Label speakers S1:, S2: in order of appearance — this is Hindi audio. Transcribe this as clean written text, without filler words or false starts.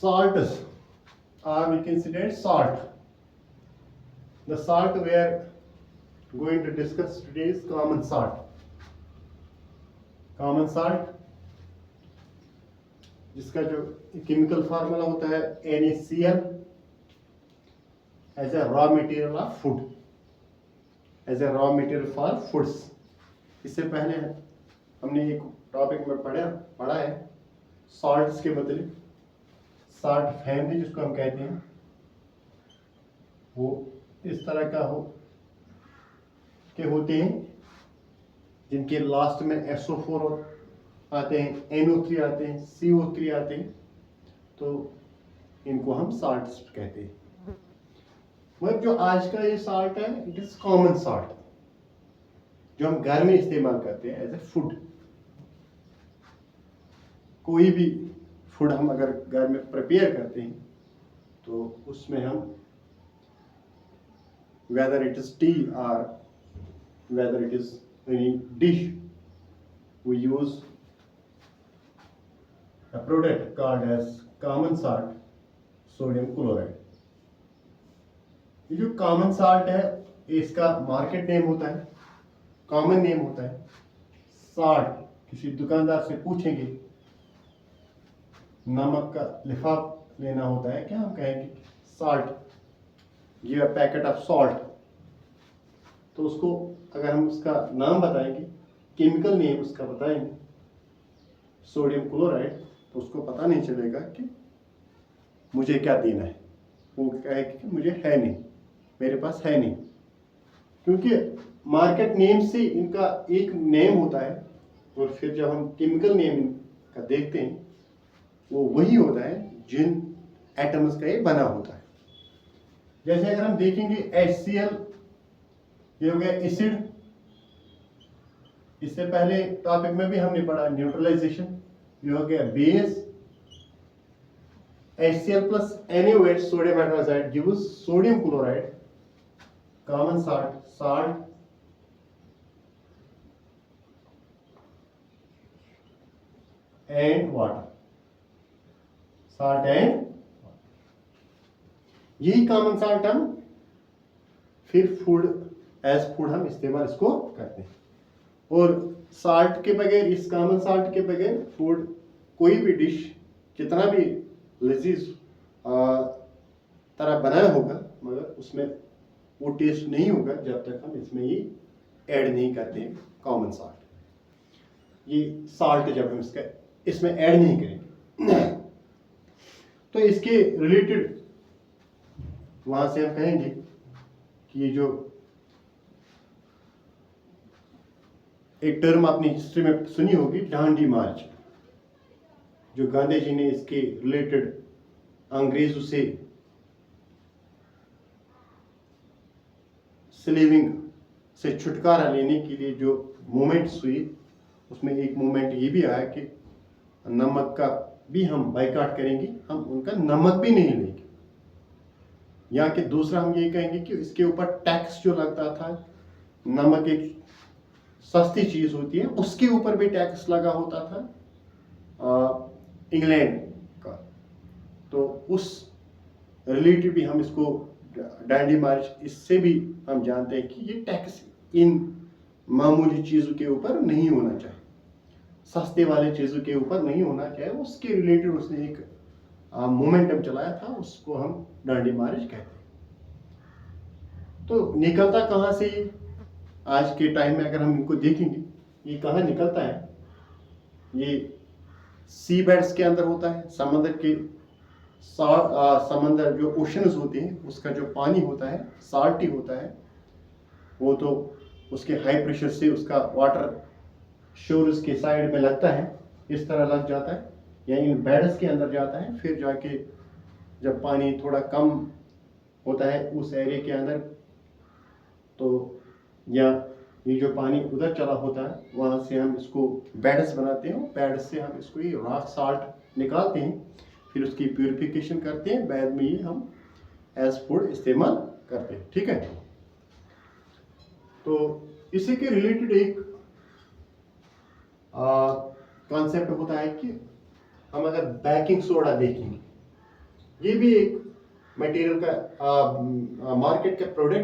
S1: salts, or we consider salt. The salt we are going to discuss today is common salt. Common salt, जिसका जो केमिकल फार्मूला होता है NaCl as a raw material of food, as a raw material for foods. इससे पहले हमने एक टॉपिक में पढ़ा है सॉल्ट्स के मतलब सॉल्ट फैमिली जिसको हम कहते हैं, वो इस तरह का होते हैं जिनके लास्ट में SO4 आते हैं, NO3 आते हैं, CO3 आते हैं, तो इनको हम साल्ट्स कहते हैं। मगर जो आज का ये साल्ट है, इट इज कॉमन साल्ट, जो हम घर में इस्तेमाल करते हैं एज ए फूड। कोई भी फूड हम अगर घर में प्रिपेयर करते हैं तो उसमें हम वेदर इट इज टी और whether it is any dish, we use a product called as common salt, sodium chloride. ये जो कॉमन साल्ट है, इसका मार्केट नेम होता है, कॉमन नेम होता है साल्ट। किसी दुकानदार से पूछेंगे, नमक का लिफाफ लेना होता है, क्या हम कहेंगे salt, give a packet of salt. तो उसको अगर हम उसका नाम बताएंगे, केमिकल नेम उसका बताएंगे सोडियम क्लोराइड, तो उसको पता नहीं चलेगा कि मुझे क्या देना है। वो कहेगा कि मुझे है नहीं, मेरे पास है नहीं, क्योंकि मार्केट नेम से इनका एक नेम होता है और फिर जब हम केमिकल नेम का देखते हैं वो वही होता है जिन एटम्स का ये बना होता है। जैसे अगर हम देखेंगे HCl, ये हो गया एसिड। इससे पहले टॉपिक में भी हमने पढ़ा न्यूट्रलाइजेशन, ये हो गया base. HCl plus NaOH sodium hydroxide gives sodium chloride, common salt, salt and water, salt and यही कॉमन साल्ट हम फिर फूड एज फूड हम इस्तेमाल इसको करते हैं। और साल्ट के बगैर, इस कॉमन साल्ट के बगैर फूड, कोई भी डिश कितना भी लजीज तरह बनाया होगा, मगर उसमें वो टेस्ट नहीं होगा जब तक हम इसमें ये ऐड नहीं करते हैं कॉमन साल्ट। ये साल्ट जब हम इसमें ऐड नहीं करेंगे तो इसके रिलेटेड वहां से हम कहेंगे कि ये जो एक टर्म आपने हिस्ट्री में सुनी होगी, डांडी मार्च, जो गांधी जी ने इसके रिलेटेड अंग्रेजों से स्लेविंग से छुटकारा लेने के लिए जो मूवमेंट्स हुई, उसमें एक मूवमेंट ये भी आया कि नमक का भी हम बाइकाट करेंगे, हम उनका नमक भी नहीं लेंगे। या कि दूसरा हम ये कहेंगे कि इसके ऊपर टैक्स जो लगता था, नमक एक सस्ती चीज होती है, उसके ऊपर भी टैक्स लगा होता था इंग्लैंड का, तो उस रिलेटेड भी हम इसको डांडी मार्च, इससे भी हम जानते हैं कि ये टैक्स इन मामूली चीज़ों के ऊपर नहीं होना चाहिए, सस्ते वाले चीज़ों के ऊपर नहीं होना चाहिए। उसके रिलेटेड उसने एक मोमेंटम चलाया था, उसको हम डांडी मार्च कहते हैं। तो निकलता कहाँ से, आज के टाइम में अगर हम इनको देखेंगे, ये कहाँ निकलता है, ये सी बेड्स के अंदर होता है, समंदर के समंदर जो ओशंस होते हैं, उसका जो पानी होता है साल्टी होता है, वो तो उसके हाई प्रेशर से उसका वाटर शोर्स के साइड में लगता है, इस तरह लग जाता है या इन बेड्स के अंदर जाता है। फिर जाके जब पानी थोड़ा कम होता है उस एरिया के अंदर, तो या ये जो पानी उधर चला होता है, वहाँ से हम इसको बेड्स बनाते हैं, बेड्स से हम इसको ये रॉक साल्ट निकालते हैं, फिर उसकी प्यूरिफिकेशन करते हैं, बाद में ये हम एज फूड इस्तेमाल करते हैं। ठीक है, तो इसी के रिलेटेड एक कॉन्सेप्ट होता है कि हम अगर बेकिंग सोडा देखेंगे, ये भी एक मटेरियल का मार्केट का प्रोडक्ट